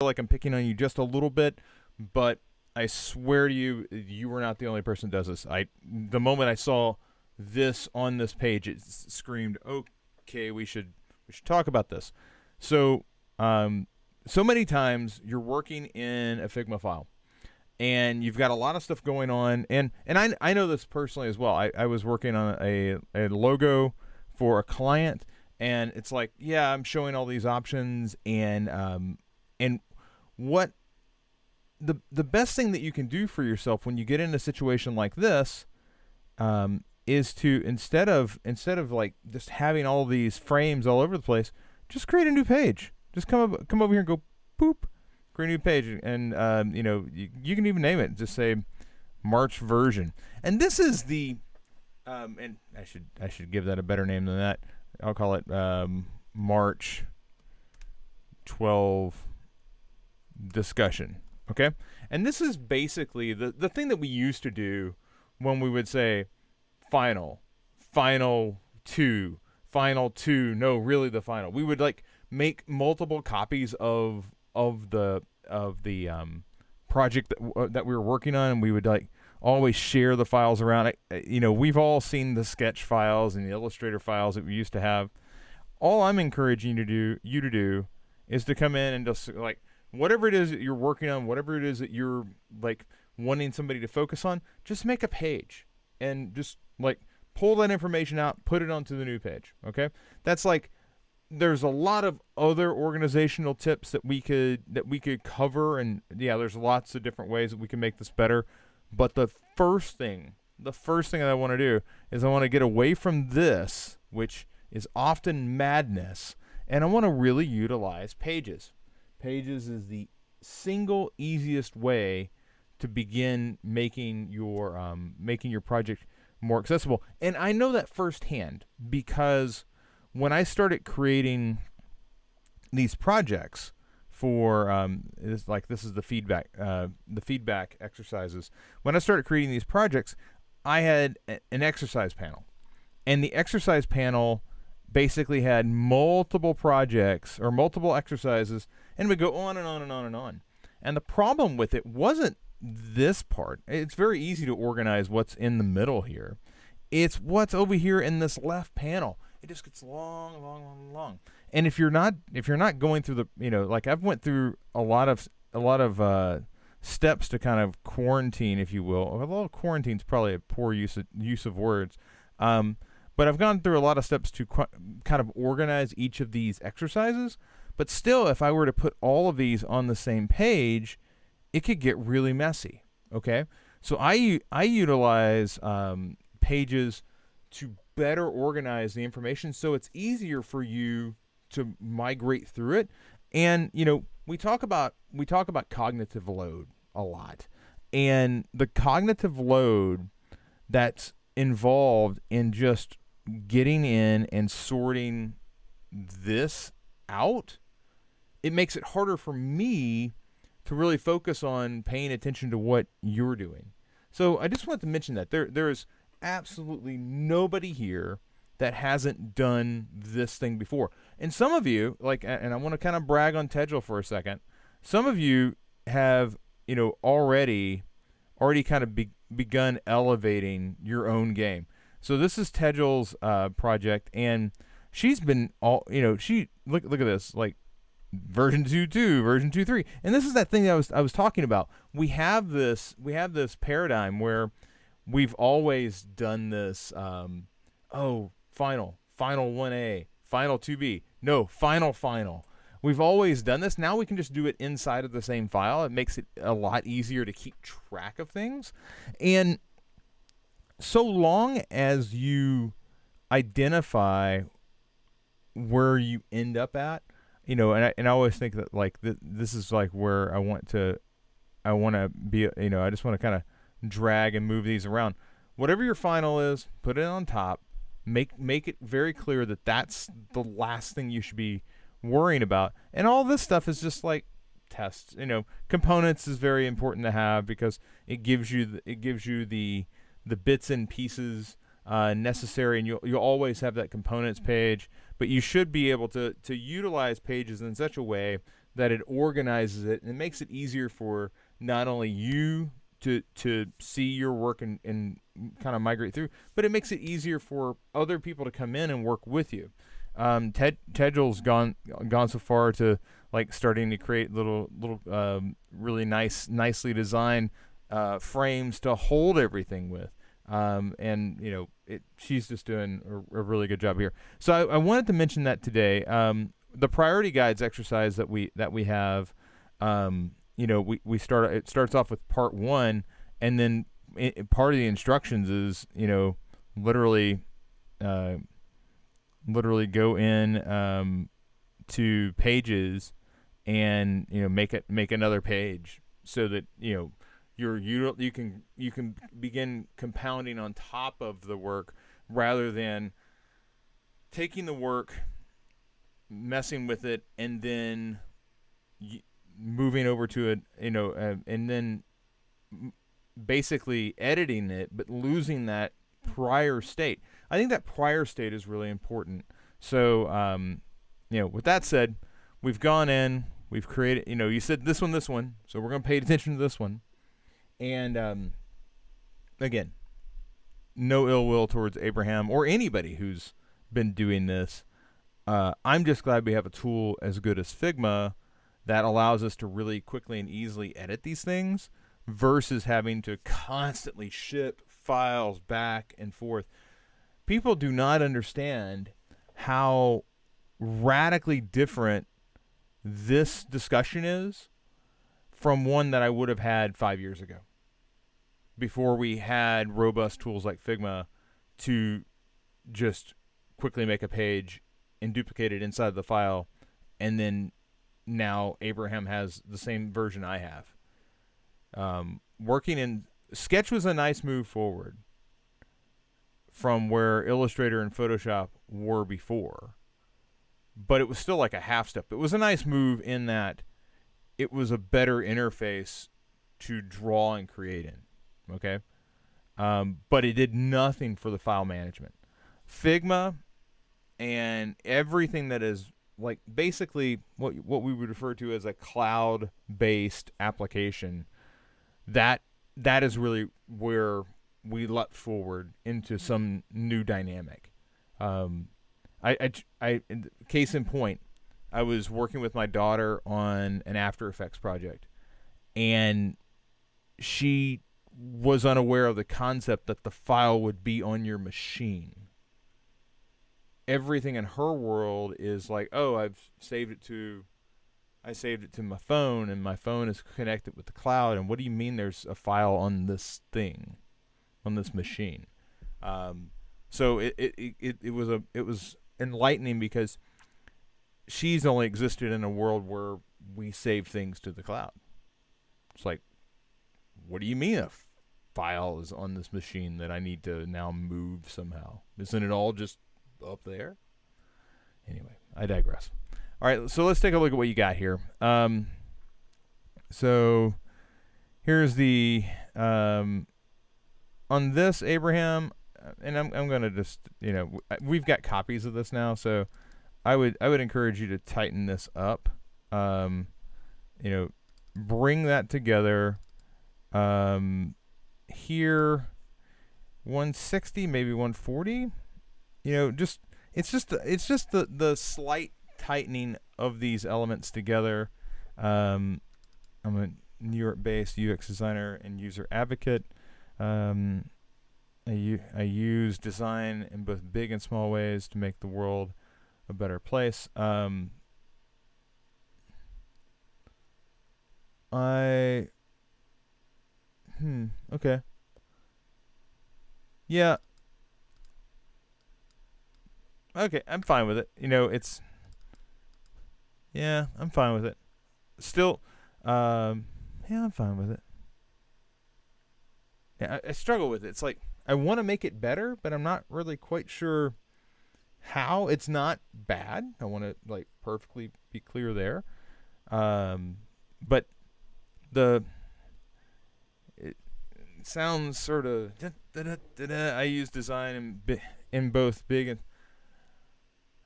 like I'm picking on you just a little bit, but I swear to you, you were not the only person who does this. The moment I saw this on this page, it screamed, "Okay, we should talk about this." So, so many times you're working in a Figma file, and you've got a lot of stuff going on, and I know this personally as well. I was working on a logo for a client, and it's like, yeah, I'm showing all these options, and what the best thing that you can do for yourself when you get in a situation like this, is to instead of like just having all these frames all over the place, just create a new page. Just come over here and go boop, create a new page, and you can even name it. Just say March version, and this is the and I should give that a better name than that. I'll call it March 12 discussion. Okay, and this is basically the thing that we used to do when we would say final, final two, final two. No, really the final. We would like make multiple copies of the project that we were working on, and we would like always share the files around. We've all seen the sketch files and the Illustrator files that we used to have. All I'm encouraging you to do is to come in and just like whatever it is that you're working on, whatever it is that you're like wanting somebody to focus on, just make a page and just like pull that information out, put it onto the new page. Okay, that's like there's a lot of other organizational tips that we could cover, and yeah, there's lots of different ways that we can make this better. But the first thing that I want to do is I want to get away from this, which is often madness, and I want to really utilize pages. Pages is the single easiest way to begin making your project more accessible. And I know that firsthand because when I started creating these projects for this is the feedback exercises. When I started creating these projects, I had an exercise panel, and the exercise panel basically had multiple projects or multiple exercises, and would go on and on and on and on. And the problem with it wasn't this part. It's very easy to organize what's in the middle here. It's what's over here in this left panel. It just gets long, long, long, long. And if you're not going through like I've went through a lot of steps to kind of quarantine, if you will. Although quarantine's probably a poor use of words. But I've gone through a lot of steps to kind of organize each of these exercises. But still, if I were to put all of these on the same page, it could get really messy. Okay, so I utilize pages to better organize the information, so it's easier for you to migrate through it. And we talk about cognitive load a lot, and the cognitive load that's involved in just getting in and sorting this out, it makes it harder for me to really focus on paying attention to what you're doing. So I just wanted to mention that there's absolutely nobody here that hasn't done this thing before. And some of you, and I want to kind of brag on Tedgel for a second, some of you have, already kind of begun elevating your own game. So this is Tedgel's project, and she's been she look at this, like version 2.2, version 2.3, and this is that thing that I was talking about. We have this paradigm where we've always done this. Final 1A, final 2B, no, final. We've always done this. Now we can just do it inside of the same file. It makes it a lot easier to keep track of things. And so long as you identify where you end up at, and I always think that like this is like where I want to be. I just want to kind of drag and move these around. Whatever your final is, put it on top. Make it very clear that that's the last thing you should be worrying about. And all this stuff is just like tests. Components is very important to have because it gives you the bits and pieces necessary, and you'll always have that components page. But you should be able to utilize pages in such a way that it organizes it, and it makes it easier for not only you to see your work and kind of migrate through, but it makes it easier for other people to come in and work with you. Tedgel's gone so far to like starting to create little really nicely designed frames to hold everything with. And she's just doing a really good job here. So I wanted to mention that today. The priority guides exercise that we have, it starts off with part 1, and then part of the instructions is literally go in to pages and make another page so that you can begin compounding on top of the work rather than taking the work, messing with it, and then moving over to it, and then basically editing it, but losing that prior state. I think that prior state is really important. So, with that said, we've gone in, we've created, you said this one, so we're going to pay attention to this one. And again, no ill will towards Abraham or anybody who's been doing this. I'm just glad we have a tool as good as Figma that allows us to really quickly and easily edit these things versus having to constantly ship files back and forth. People do not understand how radically different this discussion is from one that I would have had 5 years ago, before we had robust tools like Figma to just quickly make a page and duplicate it inside the file, and then now Abraham has the same version I have. Working in Sketch was a nice move forward from where Illustrator and Photoshop were before, but it was still like a half step. It was a nice move in that it was a better interface to draw and create in, okay? But it did nothing for the file management. Figma and everything that is like basically what we would refer to as a cloud-based application, that is really where we leapt forward into some new dynamic. Case in point, I was working with my daughter on an After Effects project, and she was unaware of the concept that the file would be on your machine. Everything in her world is like, oh, I saved it to my phone, and my phone is connected with the cloud. And what do you mean there's a file on this thing, on this machine? So it was enlightening, because she's only existed in a world where we save things to the cloud. It's like, what do you mean a file is on this machine that I need to now move somehow? Isn't it all just up there? Anyway, I digress. All right, so let's take a look at what you got here. So here's the on this Abraham, and I'm gonna just we've got copies of this now, so I would encourage you to tighten this up. Bring that together. Here 160, maybe 140. It's just the slight tightening of these elements together. I'm a New York-based UX designer and user advocate. I use design in both big and small ways to make the world a better place. Okay. Yeah. Okay, I'm fine with it. I'm fine with it. Still, I'm fine with it. Yeah, I struggle with it. It's like, I want to make it better, but I'm not really quite sure how. It's not bad. I want to perfectly be clear there. But it sounds sort of I use design in both big and,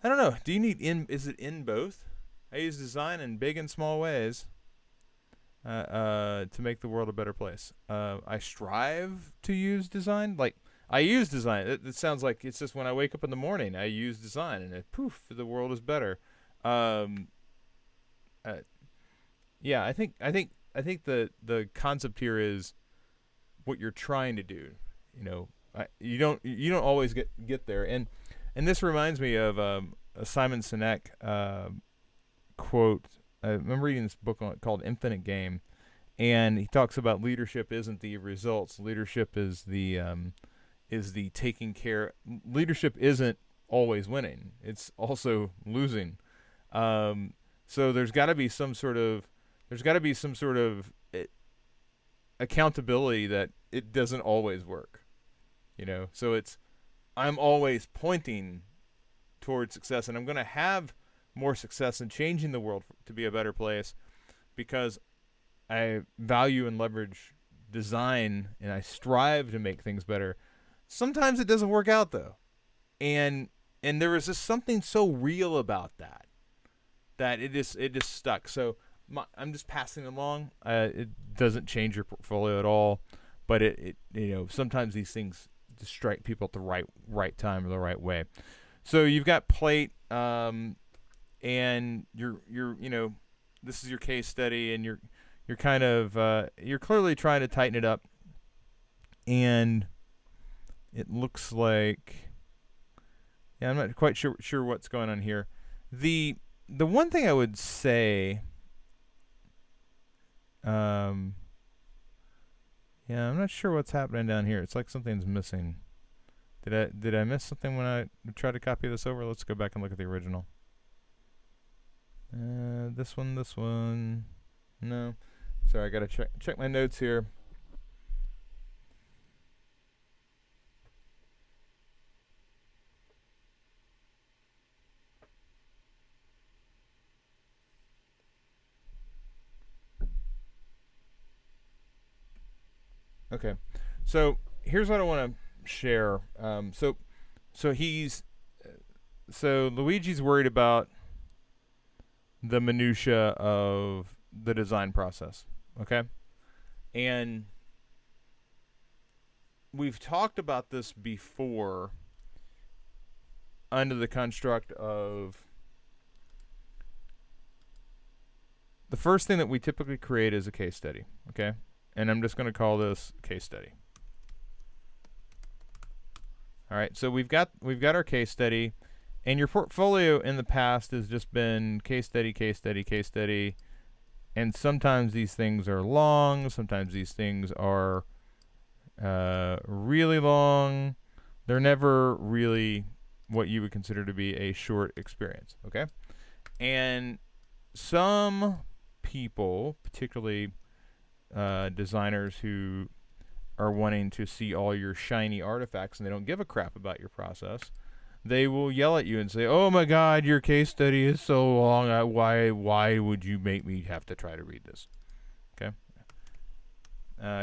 I don't know. Do you need is it in both? I use design in big and small ways to make the world a better place. I strive to use design. Like, I use design. It sounds like it's just when I wake up in the morning, I use design, and poof, the world is better. Um, uh, yeah, I think the concept here is what you're trying to do. You don't always get there, and this reminds me of a Simon Sinek quote. I remember reading this book called Infinite Game, and he talks about leadership isn't the results. Leadership is the taking care. Leadership isn't always winning. It's also losing. So there's got to be some sort of accountability that it doesn't always work. So I'm always pointing towards success, and I'm going to have more success in changing the world to be a better place because I value and leverage design, and I strive to make things better. Sometimes it doesn't work out though, and there is just something so real about that it just stuck. So I'm just passing along. It doesn't change your portfolio at all, but it sometimes these things just strike people at the right time or the right way. So you've got plate, and you're this is your case study, and you're kind of you're clearly trying to tighten it up, and it looks like, yeah, I'm not quite sure what's going on here. The one thing I would say, yeah, I'm not sure what's happening down here. It's like something's missing. Did I miss something when I tried to copy this over? Let's go back and look at the original. This one. No. Sorry, I gotta check my notes here. Okay, so here's what I want to share. So Luigi's worried about the minutia of the design process. Okay, and we've talked about this before under the construct of the first thing that we typically create is a case study. Okay. And I'm just going to call this case study. All right, so we've got our case study, and your portfolio in the past has just been case study, case study, case study, and sometimes these things are long, sometimes these things are really long. They're never really what you would consider to be a short experience, okay? And some people, particularly designers who are wanting to see all your shiny artifacts and they don't give a crap about your process, they will yell at you and say, "Oh my God, your case study is so long. Why would you make me have to try to read this?" Okay.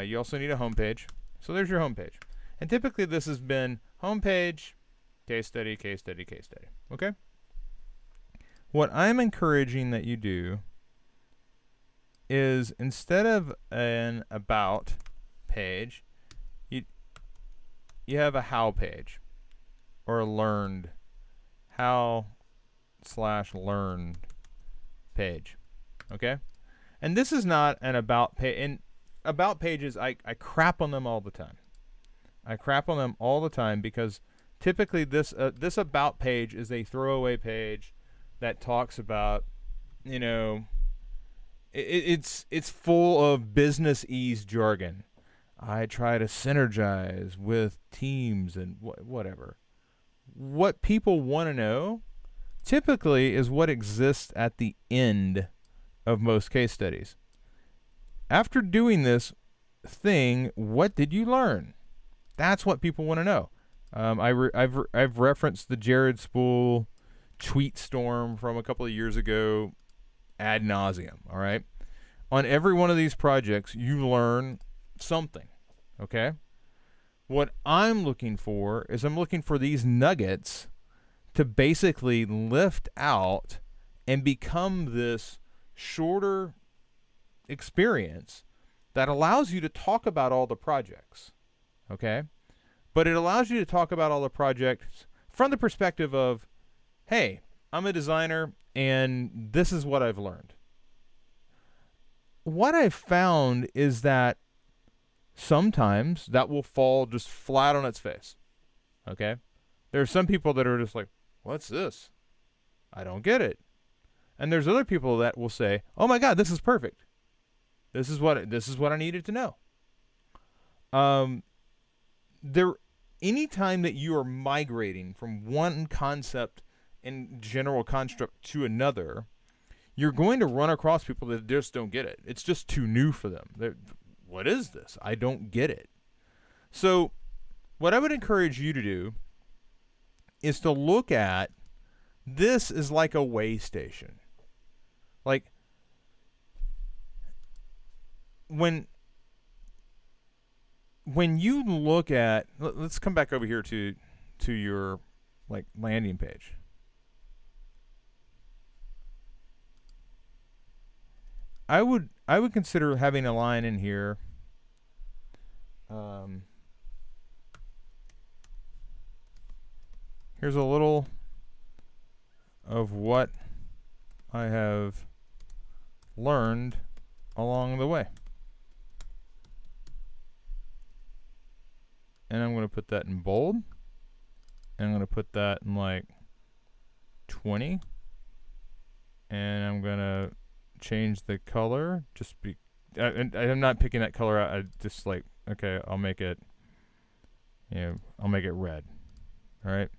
You also need a homepage. So there's your homepage. And typically this has been homepage, case study, case study, case study. Okay? What I'm encouraging that you do is instead of an about page, you have a how page or a learned how/learned page. Okay? And this is not an about page. And about pages, I crap on them all the time. I crap on them all the time because typically this about page is a throwaway page that talks about, it's full of business ease jargon. I try to synergize with teams and whatever. What people want to know typically is what exists at the end of most case studies. After doing this thing, what did you learn? That's what people want to know. I've referenced the Jared Spool tweet storm from a couple of years ago ad nauseum. All right, on every one of these projects, you learn something. Okay, what I'm looking for is these nuggets to basically lift out and become this shorter experience that allows you to talk about all the projects, okay? But it allows you to talk about all the projects from the perspective of, hey, I'm a designer and this is what I've learned. What I've found is that sometimes that will fall just flat on its face, okay? There are some people that are just like, what's this? I don't get it. And there's other people that will say, oh my God, this is perfect. This is what I needed to know. Anytime that you are migrating from one concept and general construct to another, you're going to run across people that just don't get it. It's just too new for them. What is this? I don't get it. So what I would encourage you to do is to look at this as like a way station. Like when you look at, let's come back over here to your like landing page. I would consider having a line in here. Here's a little of what I have learned along the way. And I'm going to put that in bold. And I'm going to put that in like 20. And I'm going to change the color. I'm not picking that color out. I just like, okay, I'll make it red. All right.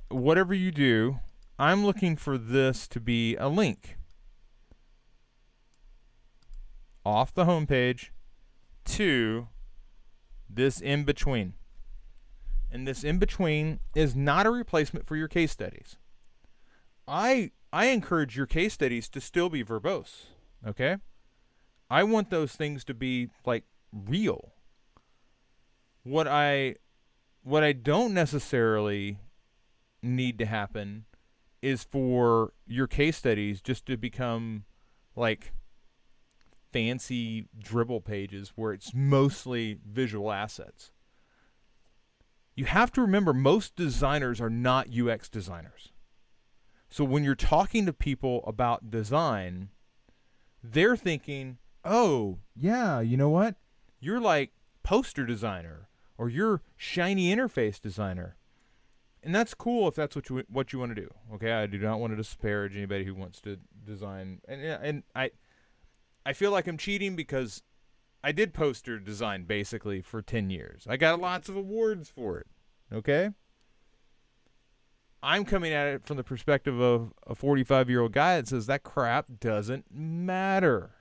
Whatever you do, I'm looking for this to be a link off the home page to this in between. And this in between is not a replacement for your case studies. I encourage your case studies to still be verbose, okay? I want those things to be like real. What I don't necessarily need to happen is for your case studies just to become like fancy dribble pages where it's mostly visual assets. You have to remember most designers are not UX designers. So when you're talking to people about design, they're thinking, oh, yeah, you know what? You're like poster designer or you're shiny interface designer. And that's cool if that's what you want to do. Okay, I do not want to disparage anybody who wants to design. And I feel like I'm cheating because I did poster design basically for 10 years. I got lots of awards for it. Okay? I'm coming at it from the perspective of a 45-year-old guy that says that crap doesn't matter.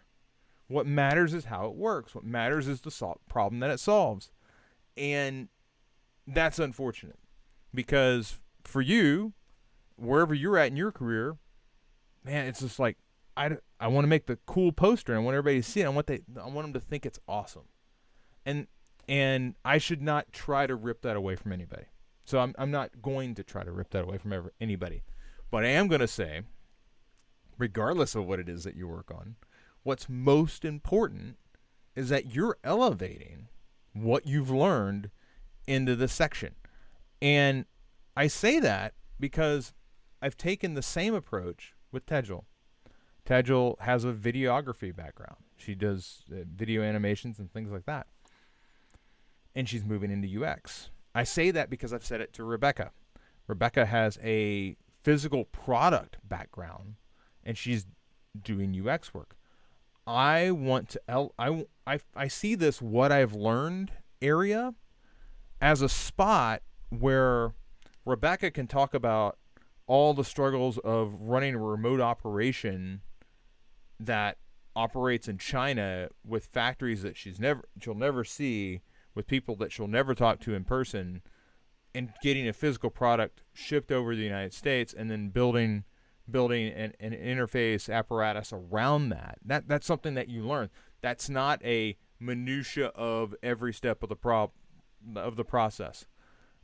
What matters is how it works. What matters is the problem that it solves. And that's unfortunate. Because for you, wherever you're at in your career, man, it's just like, I want to make the cool poster and I want everybody to see it. I want them to think it's awesome. And I should not try to rip that away from anybody. So I'm not going to try to rip that away from anybody. But I am going to say, regardless of what it is that you work on, what's most important is that you're elevating what you've learned into this section. And I say that because I've taken the same approach with Tejal. Tejal has a videography background. She does video animations and things like that. And she's moving into UX. I say that because I've said it to Rebecca. Rebecca has a physical product background, and she's doing UX work. I want to I see this what I've learned area as a spot where Rebecca can talk about all the struggles of running a remote operation that operates in China with factories that she'll never see, with people that she'll never talk to in person, and getting a physical product shipped over to the United States and then building an interface apparatus around that. That's something that you learn. That's not a minutia of every step of the process.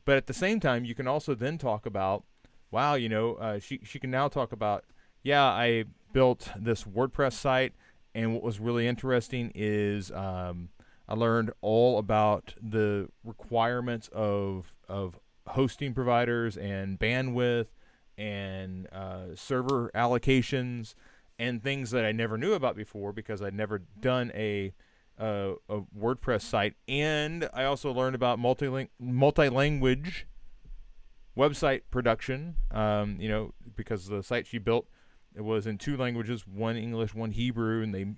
But at the same time, you can also then talk about, wow, she can now talk about, yeah, I built this WordPress site, and what was really interesting is I learned all about the requirements of hosting providers and bandwidth and server allocations and things that I never knew about before because I'd never done a WordPress site. And I also learned about multi-language website production. Because the site she built, it was in 2 languages, one English, one Hebrew, and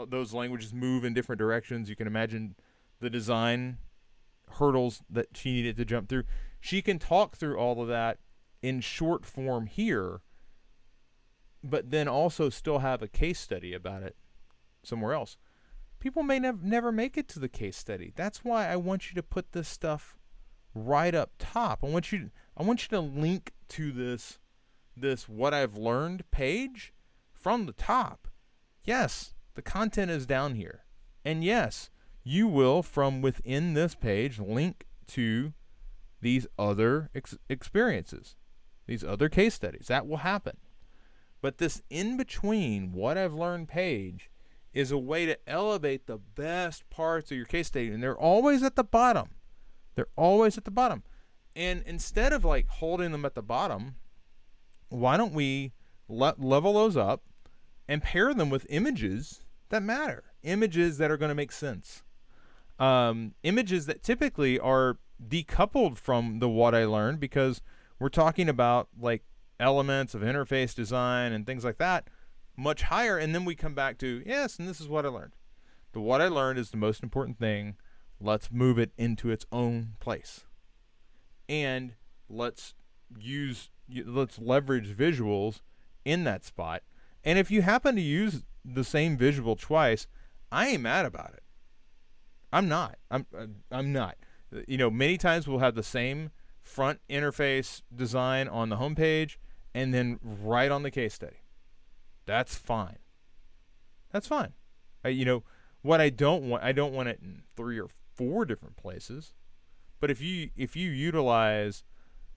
those languages move in different directions. You can imagine the design hurdles that she needed to jump through. She can talk through all of that in short form here, but then also still have a case study about it somewhere else. People may never make it to the case study. That's why I want you to put this stuff right up top. I want you to link to this what I've learned page from the top. Yes, the content is down here. And yes, you will, from within this page, link to these other experiences, these other case studies. That will happen. But this in between what I've learned page is a way to elevate the best parts of your case study. And they're always at the bottom. They're always at the bottom. And instead of like holding them at the bottom, why don't we level those up and pair them with images that matter, images that are going to make sense, images that typically are decoupled from the what I learned, because we're talking about like elements of interface design and things like that much higher, and then we come back to, yes, and this is what I learned. The what I learned is the most important thing. Let's move it into its own place, and let's leverage visuals in that spot. And if you happen to use the same visual twice, I ain't mad about it. I'm not. I'm not. Many times we'll have the same front interface design on the homepage and then right on the case study. That's fine. That's fine. What I don't want it in 3 or 4 different places. But if you utilize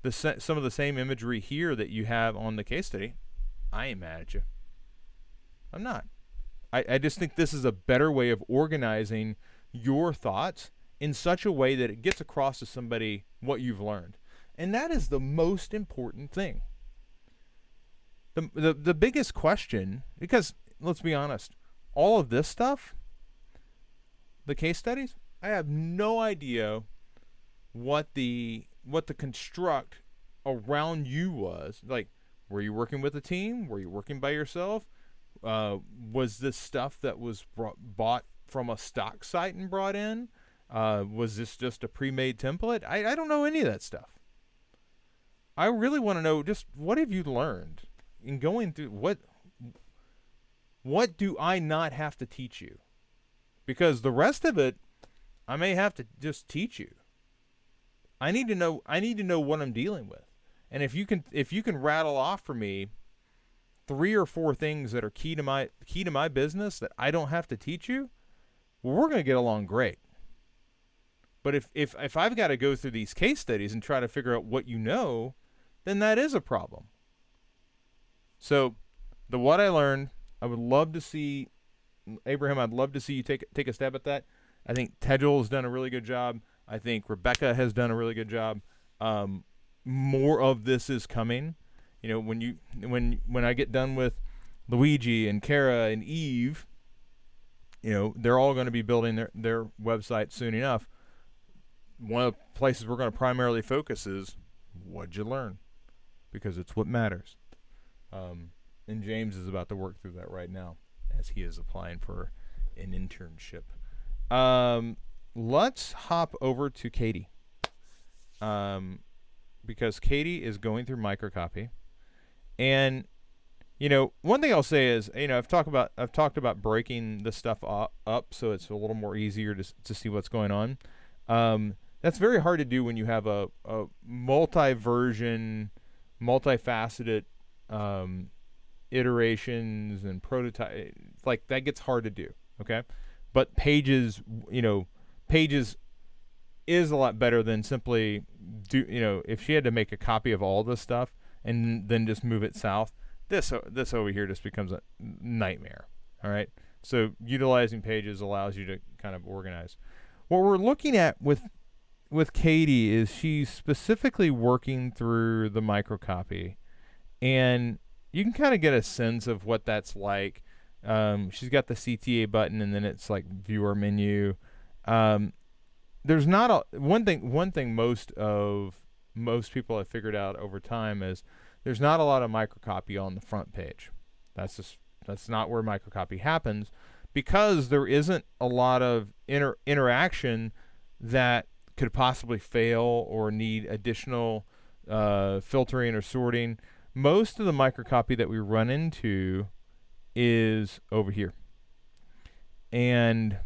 some of the same imagery here that you have on the case study, I ain't mad at you. I'm not. I just think this is a better way of organizing your thoughts in such a way that it gets across to somebody what you've learned. And that is the most important thing. The biggest question, because let's be honest, all of this stuff, the case studies, I have no idea what the construct around you was. Like, were you working with a team? Were you working by yourself? Was this stuff that was bought from a stock site and brought in? Was this just a pre-made template? I don't know any of that stuff. I really want to know, just what have you learned in going through, what do I not have to teach you? Because the rest of it, I may have to just teach you. I need to know what I'm dealing with. And if you can rattle off for me 3 or 4 things that are key to my business that I don't have to teach you, well, we're going to get along great. But if I've got to go through these case studies and try to figure out what you know, then that is a problem. So, the what I learned, I would love to see, Abraham, I'd love to see you take a stab at that. I think Tejal has done a really good job. I think Rebecca has done a really good job. More of this is coming. When I get done with Luigi and Kara and Eve, they're all going to be building their website soon enough. One of the places we're going to primarily focus is, what'd you learn? Because it's what matters. And James is about to work through that right now as he is applying for an internship. Let's hop over to Katie. Because Katie is going through microcopy. And, one thing I'll say is, I've talked about breaking this stuff up so it's a little more easier to see what's going on. That's very hard to do when you have a multi-version, multifaceted iterations and prototype. Like, that gets hard to do, okay? But Pages is a lot better than simply if she had to make a copy of all this stuff and then just move it south, this over here just becomes a nightmare. All right. So utilizing pages allows you to kind of organize. What we're looking at with Katie is she's specifically working through the microcopy, and you can kind of get a sense of what that's like. She's got the CTA button, and then it's like viewer menu. There's not one thing most people have figured out over time is there's not a lot of microcopy on the front page. That's not where microcopy happens, because there isn't a lot of interaction that could possibly fail or need additional filtering or sorting. Most of the microcopy that we run into is over here. And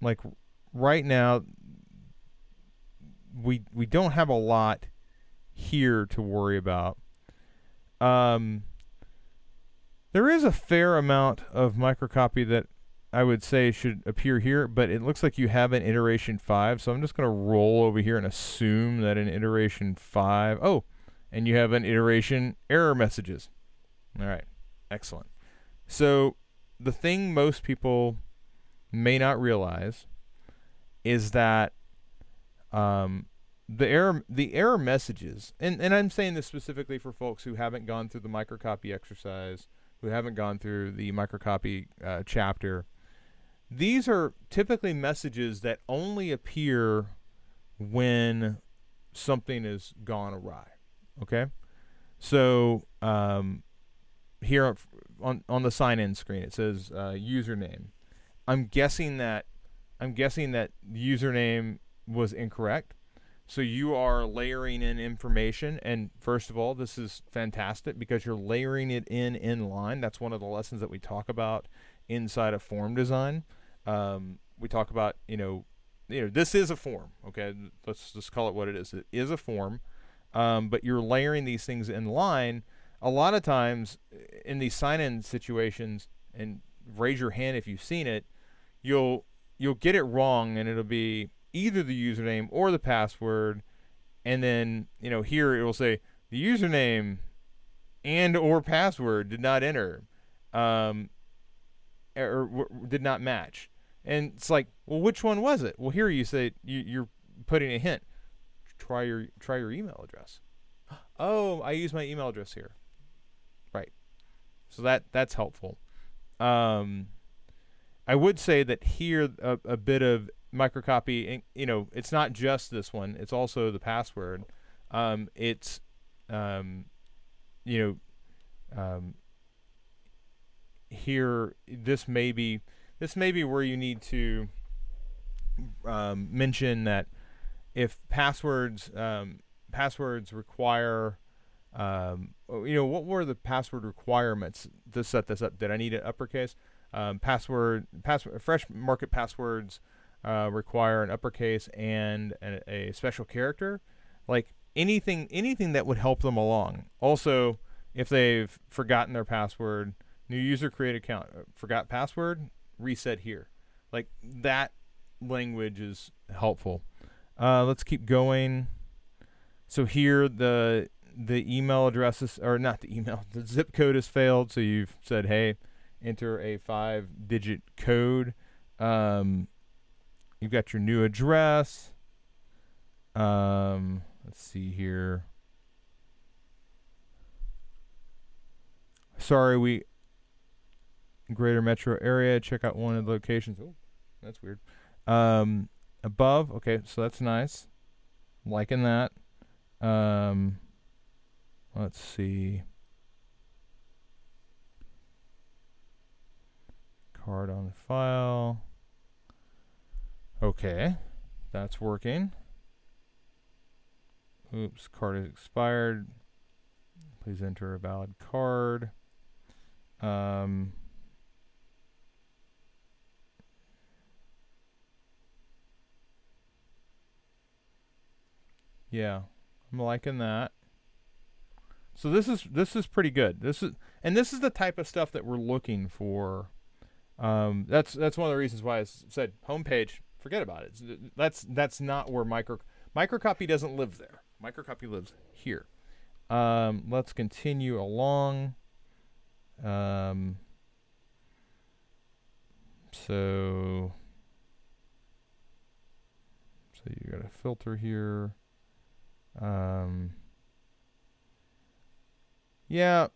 like right now, we don't have a lot here to worry about. There is a fair amount of microcopy that I would say should appear here, but it looks like you have an iteration 5, so I'm just going to roll over here and assume that in iteration 5, and you have an iteration error messages. All right, excellent. So the thing most people may not realize is that the error messages, and I'm saying this specifically for folks who haven't gone through the microcopy exercise, who haven't gone through the microcopy chapter. These are typically messages that only appear when something has gone awry. Okay, so here on the sign-in screen it says username. I'm guessing that the username was incorrect. So you are layering in information, and first of all, this is fantastic because you're layering it in line. That's one of the lessons that we talk about inside of form design. We talk about, this is a form, okay? Let's just call it what it is. It is a form, but you're layering these things in line. A lot of times in these sign-in situations, and raise your hand if you've seen it, you'll get it wrong, and it'll be either the username or the password, and then here it will say the username and or password did not enter, or did not match, and it's like, well, which one was it? Well, here you say you're putting a hint. Try your email address. Oh, I use my email address here. Right. So that's helpful. I would say that here a bit of microcopy, it's not just this one, it's also the password. Here this may be where you need to mention that if passwords require what were the password requirements to set this up? Did I need an uppercase? Fresh market passwords require an uppercase and a special character, like anything that would help them along. Also, if they've forgotten their password, new user create account, forgot password, reset here. Like that language is helpful. Let's keep going. So here the email addresses, or not the email, the zip code has failed. So you've said, hey, enter a 5-digit code. You've got your new address. Let's see here. Sorry, greater metro area. Check out one of the locations. Oh, that's weird. Above. Okay, so that's nice. Liking that. Let's see. Card on the file. Okay, that's working. Oops, card is expired. Please enter a valid card. Yeah, I'm liking that. So this is pretty good. This is the type of stuff that we're looking for. That's one of the reasons why I said homepage. Forget about it. That's not where microcopy doesn't live there. Microcopy lives here. Let's continue along. So you got a filter here. Yeah,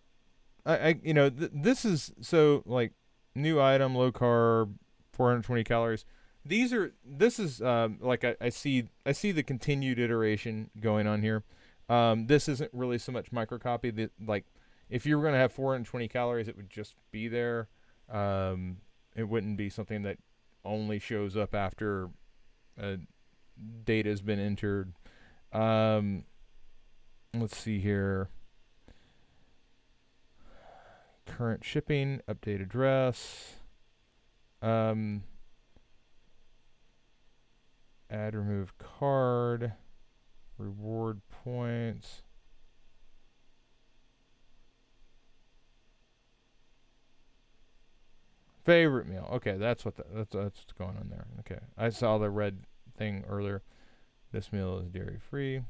this is so like new item, low carb, 420 calories. This is like I see the continued iteration going on here. This isn't really so much microcopy. Like if you were going to have 420 calories, it would just be there. It wouldn't be something that only shows up after data has been entered. Let's see here. Current shipping, update address. Add remove card. Reward points. Favorite meal. Okay, that's what's going on there. Okay, I saw the red thing earlier. This meal is dairy free.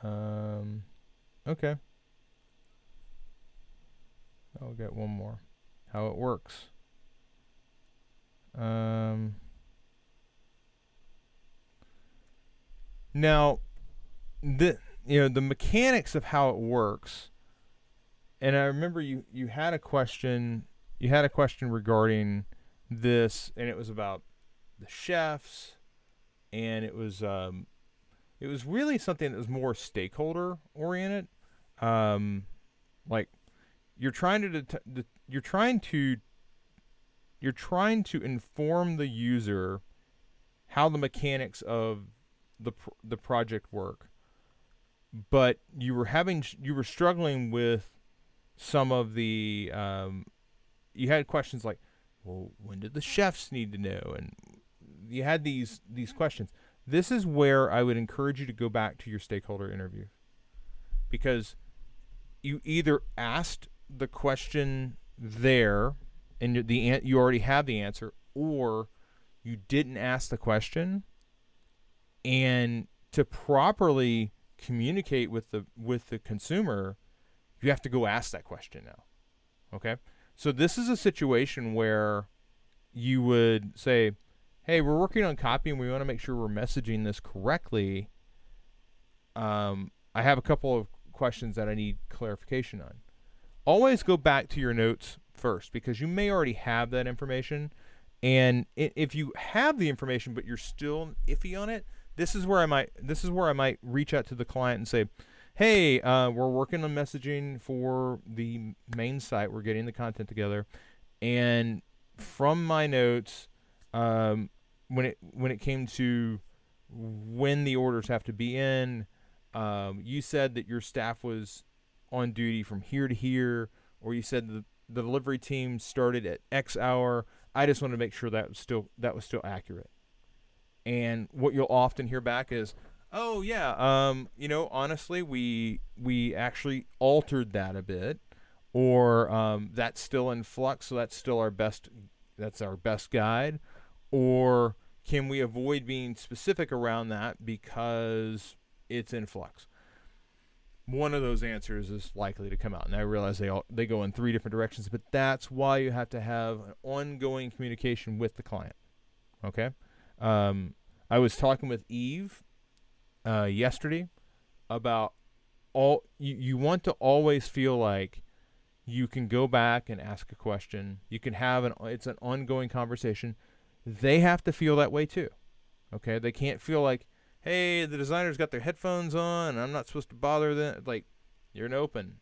Okay. I'll get one more. How it works. Now, the mechanics of how it works. And I remember you had a question. You had a question regarding this, and it was about the chefs, and it was really something that was more stakeholder oriented. Like you're trying to inform the user how the mechanics of the project work, but you were struggling with some of the you had questions like, well, when did the chefs need to know, and you had these questions. This is where I would encourage you to go back to your stakeholder interview, because you either asked the question there and you already have the answer, or you didn't ask the question. And to properly communicate with the consumer, you have to go ask that question now. Okay? So this is a situation where you would say, hey, we're working on copy and we want to make sure we're messaging this correctly. I have a couple of questions that I need clarification on. Always go back to your notes first, because you may already have that information. And if you have the information but you're still iffy on it, this is where I might reach out to the client and say, hey, we're working on messaging for the main site. We're getting the content together, and from my notes, when it came to when the orders have to be in, you said that your staff was on duty from here to here, or you said the delivery team started at X hour. I just want to make sure that was still accurate. And what you'll often hear back is, oh yeah, honestly, we actually altered that a bit, or that's still in flux, so that's our best guide, or can we avoid being specific around that because it's in flux? One of those answers is likely to come out, and I realize they go in three different directions, but that's why you have to have an ongoing communication with the client. Okay, I was talking with Eve yesterday about you want to always feel like you can go back and ask a question. You can have it's an ongoing conversation. They have to feel that way too. Okay, they can't feel like, hey, the designer's got their headphones on and I'm not supposed to bother them. Like, you're an open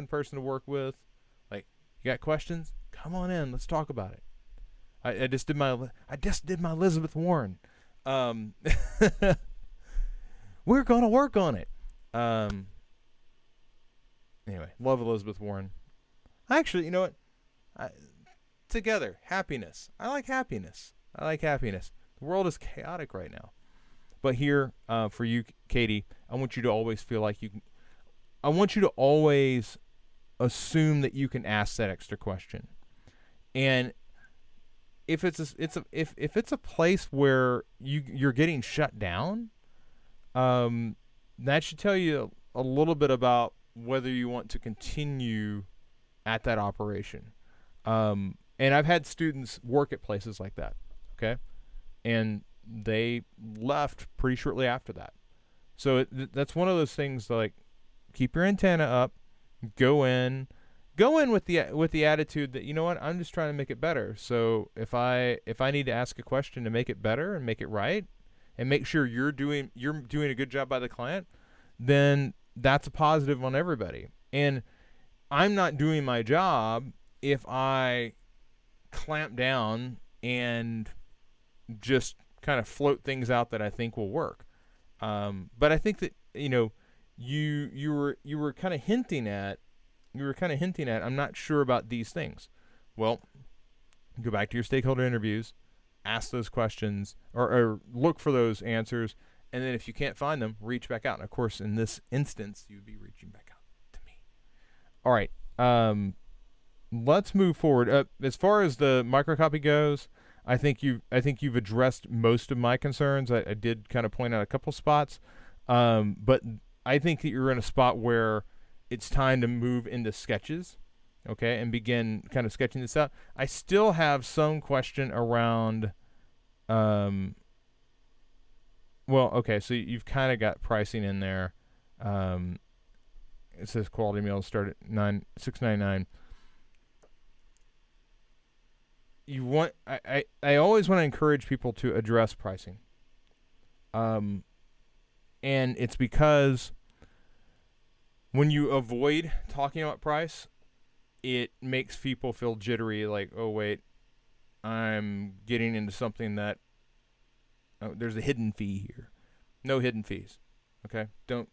person to work with. Like, you got questions? Come on in, let's talk about it. I just did my Elizabeth Warren. We're gonna work on it. Anyway, love Elizabeth Warren. Actually, you know what? Together, happiness. I like happiness. The world is chaotic right now. But here, for you, Katie, I want you to always feel like you can. I want you to always assume that you can ask that extra question. And if it's a place where you're getting shut down, that should tell you a little bit about whether you want to continue at that operation. And I've had students work at places like that, okay? And they left pretty shortly after that. So that's one of those things like keep your antenna up, go in, with the attitude that, you know what, I'm just trying to make it better. So if I need to ask a question to make it better and make it right and make sure you're doing a good job by the client, then that's a positive on everybody. And I'm not doing my job if I clamp down and just kind of float things out that I think will work. But I think that, you know, you were kind of hinting at I'm not sure about these things. Well, go back to your stakeholder interviews, ask those questions, or look for those answers, and then if you can't find them, reach back out. And of course, in this instance, you'd be reaching back out to me. All right. Let's move forward. As far as the microcopy goes, I think you've addressed most of my concerns. I did kind of point out a couple spots, but I think that you're in a spot where it's time to move into sketches, okay, and begin kind of sketching this out. I still have some question around, well, okay, so you've kind of got pricing in there. It says quality meals start at $6.99. I always want to encourage people to address pricing. And it's because when you avoid talking about price, it makes people feel jittery, like, oh wait, I'm getting into something that there's a hidden fee here. No hidden fees. Okay? Don't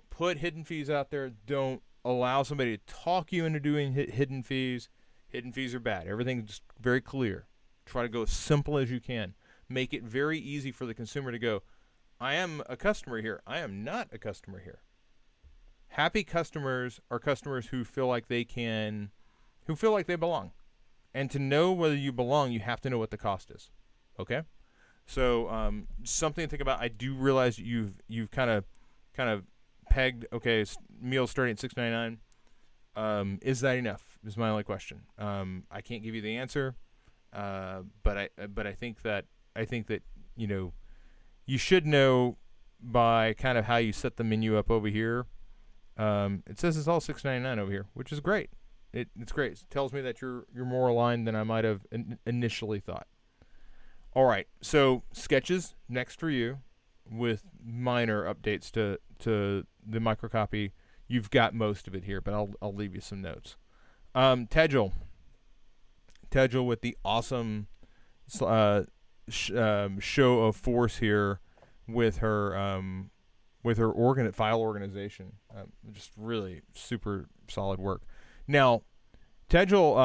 put hidden fees out there. Don't allow somebody to talk you into doing hidden fees. Hidden fees are bad. Everything's very clear. Try to go as simple as you can. Make it very easy for the consumer to go, I am a customer here. I am not a customer here. Happy customers are customers who feel like they belong. And to know whether you belong, you have to know what the cost is. Okay? So something to think about. I do realize you've kind of pegged, okay, meals starting at $6.99. Is that enough? Is my only question. I can't give you the answer, but I think that you know, you should know by kind of how you set the menu up over here. It says it's all $6.99 over here, which is great. It's great. It tells me that you're more aligned than I might have initially thought. All right, so sketches next for you, with minor updates to the microcopy. You've got most of it here, but I'll leave you some notes. Tejal with the awesome show of force here with her file organization. Just really super solid work. Now, Tejal,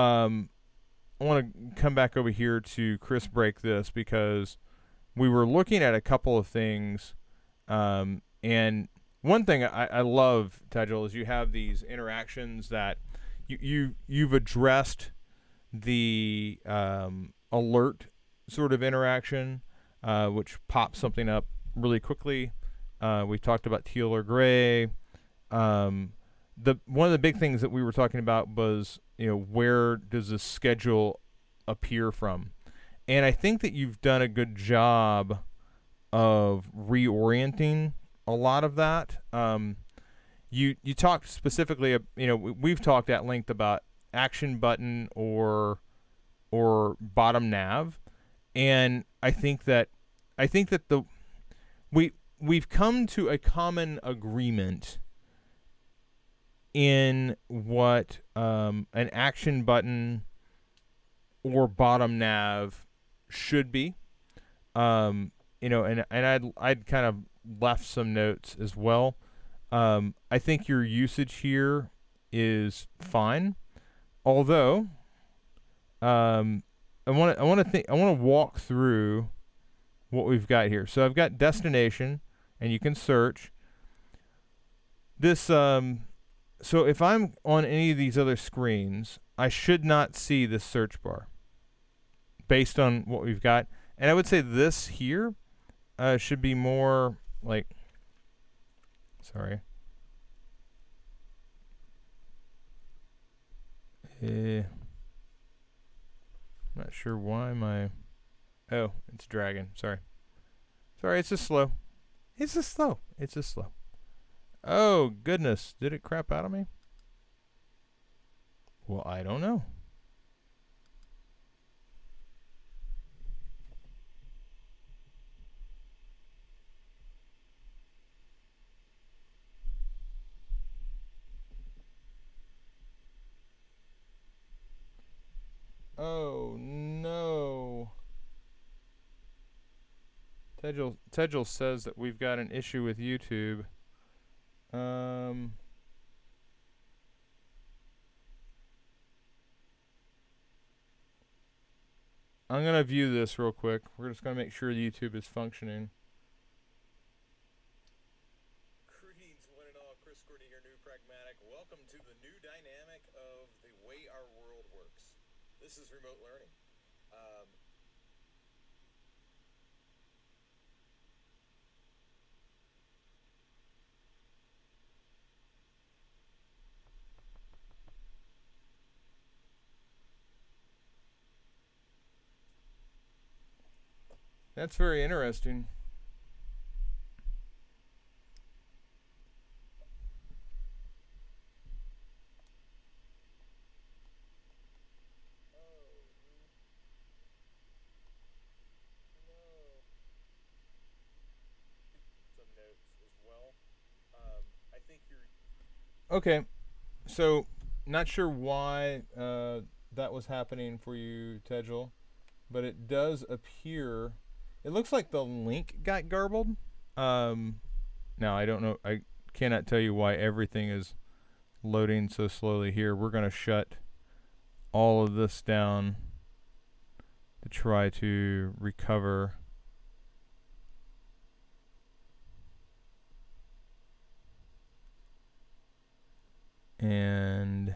I want to come back over here to Chris Break this, because we were looking at a couple of things, and one thing I love, Tejal, is you have these interactions that you've addressed the alert sort of interaction, which pops something up really quickly. We talked about teal or gray. One of the big things that we were talking about was, you know, where does the schedule appear from? And I think that you've done a good job of reorienting a lot of that. You talked specifically, you know, we've talked at length about action button or bottom nav, and I think that we've come to a common agreement in what an action button or bottom nav should be. You know, and I'd kind of left some notes as well. I think your usage here is fine, although I want to walk through what we've got here. So I've got destination, and you can search this. So if I'm on any of these other screens, I should not see this search bar based on what we've got. And I would say this here should be more like Sorry. I'm not sure why my... Oh, it's dragging. Sorry. Sorry, it's just slow. It's just slow. It's just slow. Oh, goodness. Did it crap out of me? Well, I don't know. Oh, no. Tedgel says that we've got an issue with YouTube. I'm going to view this real quick. We're just going to make sure YouTube is functioning. Greetings, one and all. Chris Courtney here, new Pragmatic. Welcome to the new dynamic of the way our world works. This is remote learning. That's very interesting. Okay, so not sure why that was happening for you, Tedgel, but it does appear. It looks like the link got garbled. Now I don't know. I cannot tell you why everything is loading so slowly here. We're going to shut all of this down to try to recover. And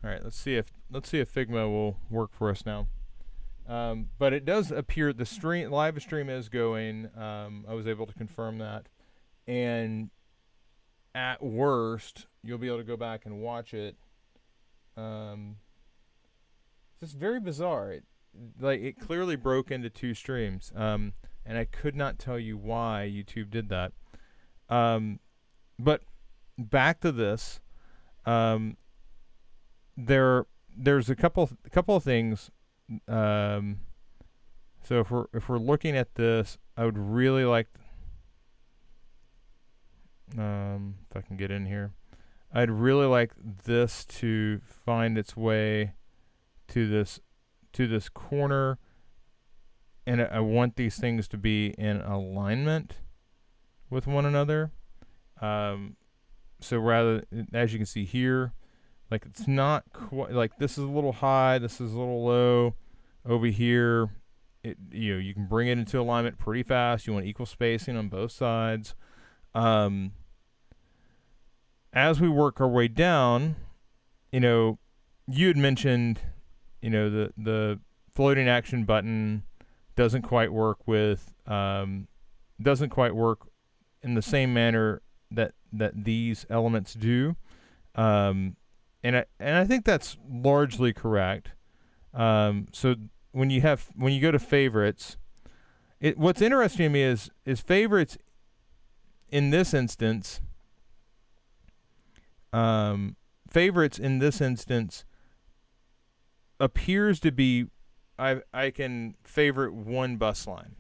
all right, let's see if Figma will work for us now. But it does appear the live stream is going. I was able to confirm that, and at worst, you'll be able to go back and watch it. It's just very bizarre. It clearly broke into two streams. And I could not tell you why YouTube did that. But back to this, there's a couple of things. So if we're looking at this, I would really like, if I can get in here, I'd really like this to find its way to this corner. And I want these things to be in alignment with one another. So rather, as you can see here, like it's not quite, like this is a little high, this is a little low. Over here, you can bring it into alignment pretty fast. You want equal spacing on both sides. As we work our way down, you had mentioned, the floating action button doesn't quite work in the same manner that these elements do, and I think that's largely correct. So when you go to favorites, what's interesting to me is favorites in this instance. Favorites in this instance appears to be, I can favorite one bus line.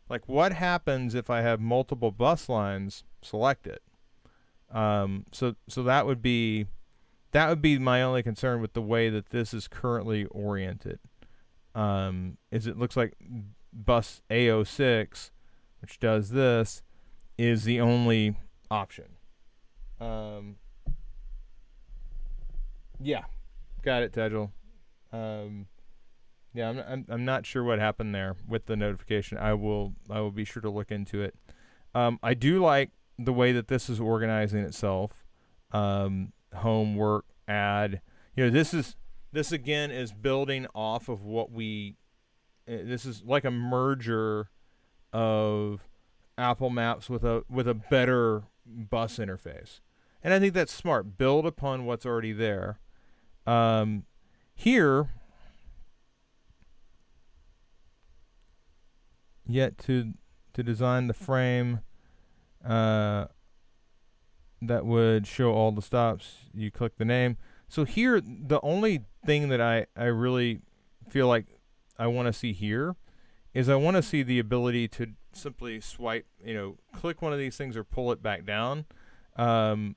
Like, what happens if I have multiple bus lines selected? So that would be my only concern with the way that this is currently oriented. Is it looks like bus A06, which does this, is the only option. Yeah, got it, Tedgel. Yeah, I'm not sure what happened there with the notification. I will be sure to look into it. I do like the way that this is organizing itself. Home, work, add. This again is building off of what we this is like a merger of Apple Maps with a better bus interface, and I think that's smart. Build upon what's already there. Here, yet to design the frame that would show all the stops. You click the name. So here, the only thing that I really feel like I want to see here is I want to see the ability to simply swipe, click one of these things or pull it back down. I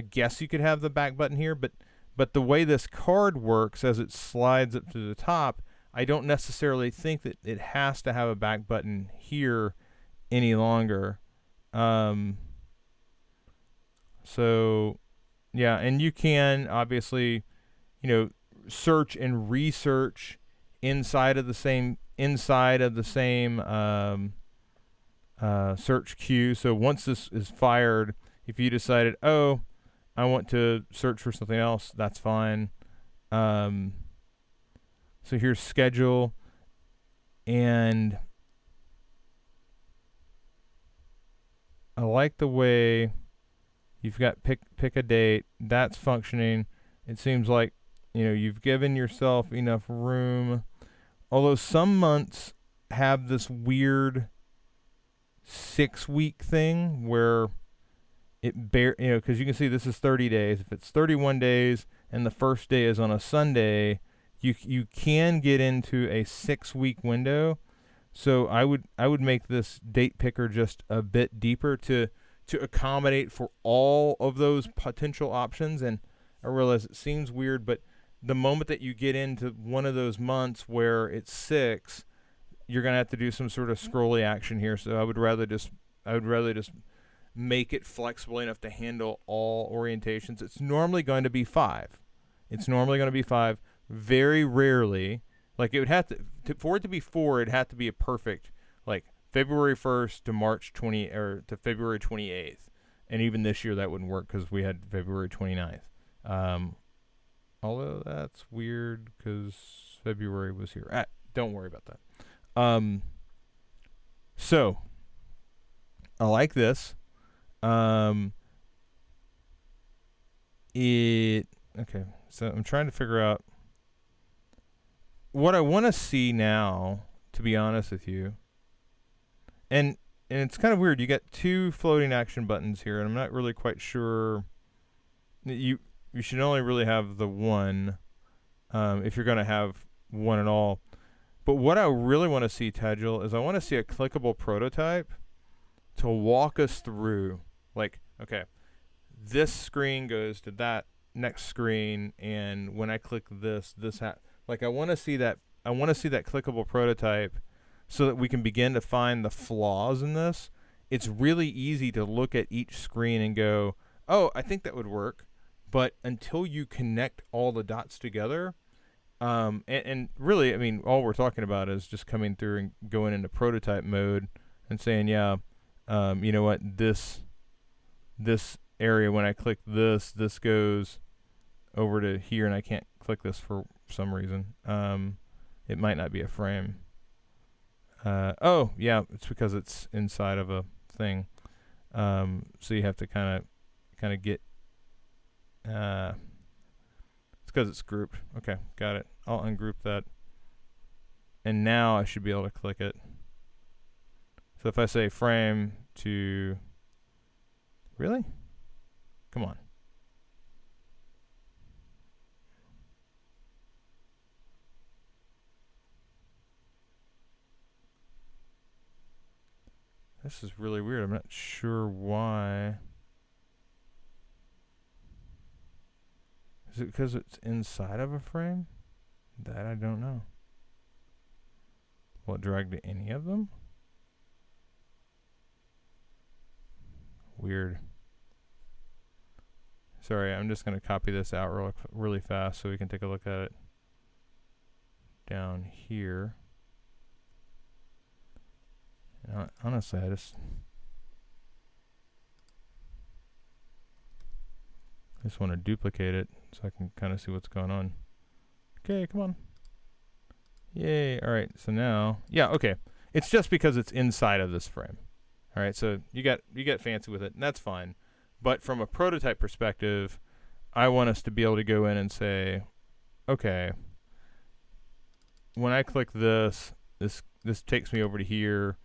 guess you could have the back button here, but the way this card works as it slides up to the top, I don't necessarily think that it has to have a back button here any longer. So yeah, and you can obviously, search and research inside of the same search queue. So once this is fired, if you decided, oh, I want to search for something else, that's fine. So here's schedule, and I like the way you've got pick a date. That's functioning. It seems like, you've given yourself enough room. Although some months have this weird 6-week thing where because you can see this is 30 days. If it's 31 days and the first day is on a Sunday, you can get into a 6-week window. So I would make this date picker just a bit deeper to accommodate for all of those potential options. And I realize it seems weird, but the moment that you get into one of those months where it's 6, you're going to have to do some sort of scrolly action here. So I would rather just make it flexible enough to handle all orientations. It's normally going to be 5. Very rarely, like it would have to for it to be 4, it'd have to be a perfect, like February 1st to March 20 or to February 28th. And even this year that wouldn't work because we had February 29th. Although that's weird because February was here. Don't worry about that. So I like this. Okay. So I'm trying to figure out what I want to see now, to be honest with you. And it's kind of weird. You got 2 floating action buttons here, and I'm not really quite sure. You should only really have the one if you're going to have one at all. But what I really want to see, Tadjil, is I want to see a clickable prototype to walk us through. Like, okay, this screen goes to that next screen, and when I click this like I want to see that clickable prototype so that we can begin to find the flaws in this. It's really easy to look at each screen and go, oh, I think that would work. But until you connect all the dots together, and really, I mean, all we're talking about is just coming through and going into prototype mode and saying, yeah, you know what, this area, when I click this goes over to here, and I can't click this for some reason. It might not be a frame. Oh, yeah, it's because it's inside of a thing. So you have to kind of get. It's because it's grouped. Okay, got it. I'll ungroup that. And now I should be able to click it. So if I say frame to... Really? Come on. This is really weird. I'm not sure why. Is it because it's inside of a frame? That I don't know. Will it drag to any of them? Weird. Sorry, I'm just going to copy this out really fast so we can take a look at it down here. Honestly, I just want to duplicate it so I can kind of see what's going on. Okay, come on. Yay. All right. So now, yeah, okay. It's just because it's inside of this frame. All right. So you get fancy with it, and that's fine. But from a prototype perspective, I want us to be able to go in and say, okay, when I click this takes me over to here,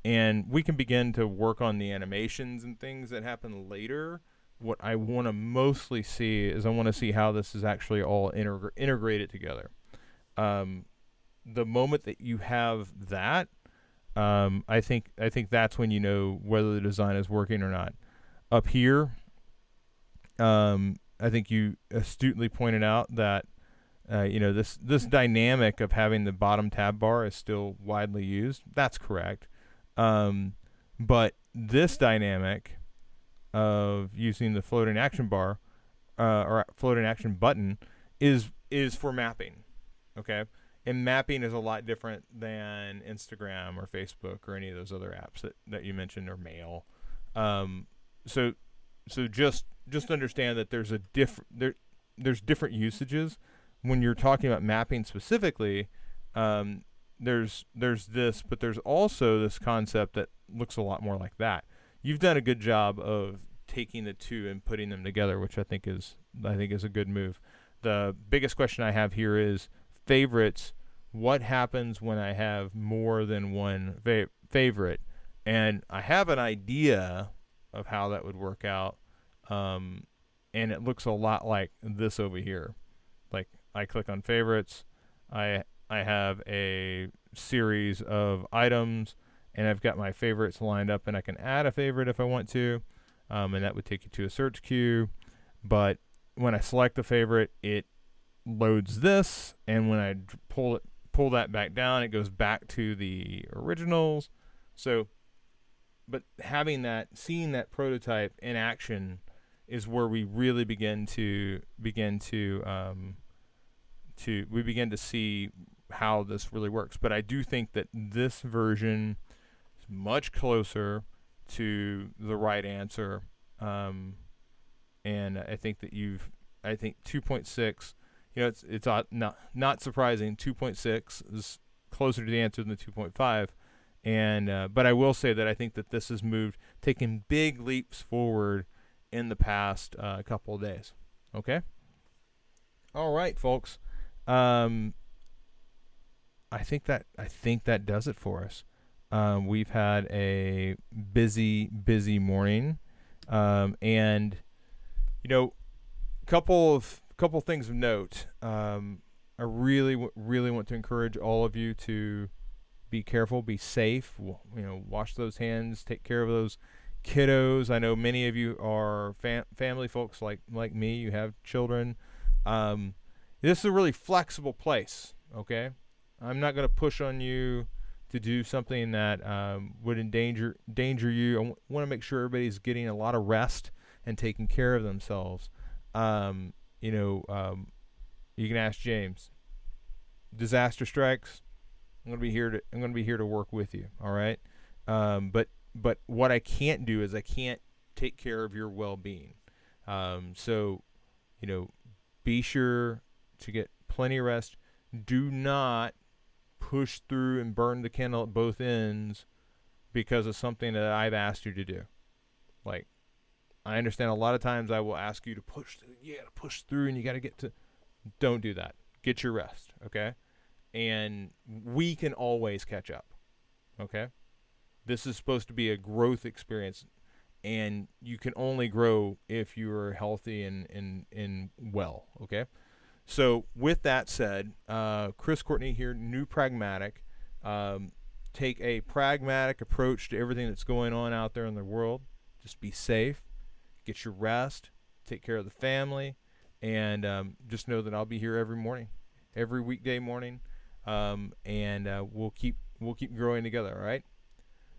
and we can begin to work on the animations and things that happen later. What I want to mostly see is I want to see how this is actually all integrated together. The moment that you have that, I think that's when you know whether the design is working or not. Up here, I think you astutely pointed out that this dynamic of having the bottom tab bar is still widely used. That's correct, but this dynamic of using the floating action bar or floating action button is for mapping. Okay. And mapping is a lot different than Instagram or Facebook or any of those other apps that you mentioned, or Mail. So just understand that there's there's different usages when you're talking about mapping specifically. There's this, but there's also this concept that looks a lot more like that. You've done a good job of taking the two and putting them together, which I think is a good move. The biggest question I have here is favorites. What happens when I have more than one favorite? And I have an idea of how that would work out, and it looks a lot like this over here. Like, I click on favorites, I have a series of items, and I've got my favorites lined up, and I can add a favorite if I want to, and that would take you to a search queue. But when I select the favorite, it loads this, and when I pull that back down, it goes back to the originals. So, but seeing that prototype in action is where we really begin to see how this really works. But I do think that this version is much closer to the right answer, and I think that 2.6. It's not surprising. 2.6 is closer to the answer than 2.5, and but I will say that I think that this has taken big leaps forward in the past couple of days. Okay. All right, folks. I think that does it for us. We've had a busy morning, and couple things of note. I really want to encourage all of you to be careful, be safe. Wash those hands, take care of those kiddos. I know many of you are family folks like me. You have children. This is a really flexible place. Okay, I'm not going to push on you to do something that would endanger you. I want to make sure everybody's getting a lot of rest and taking care of themselves. You can ask James. Disaster strikes, I'm going to be here to work with you. All right. But what I can't do is I can't take care of your well-being. So be sure to get plenty of rest. Do not push through and burn the candle at both ends because of something that I've asked you to do. Like, I understand a lot of times I will ask you to push through. You got to push through and you got to get to. Don't do that. Get your rest, okay? And we can always catch up, okay? This is supposed to be a growth experience, and you can only grow if you are healthy and well, okay? So with that said, Chris Courtney here, new Pragmatic. Take a pragmatic approach to everything that's going on out there in the world. Just be safe. Get your rest, take care of the family, and just know that I'll be here every weekday morning, and we'll keep growing together. All right.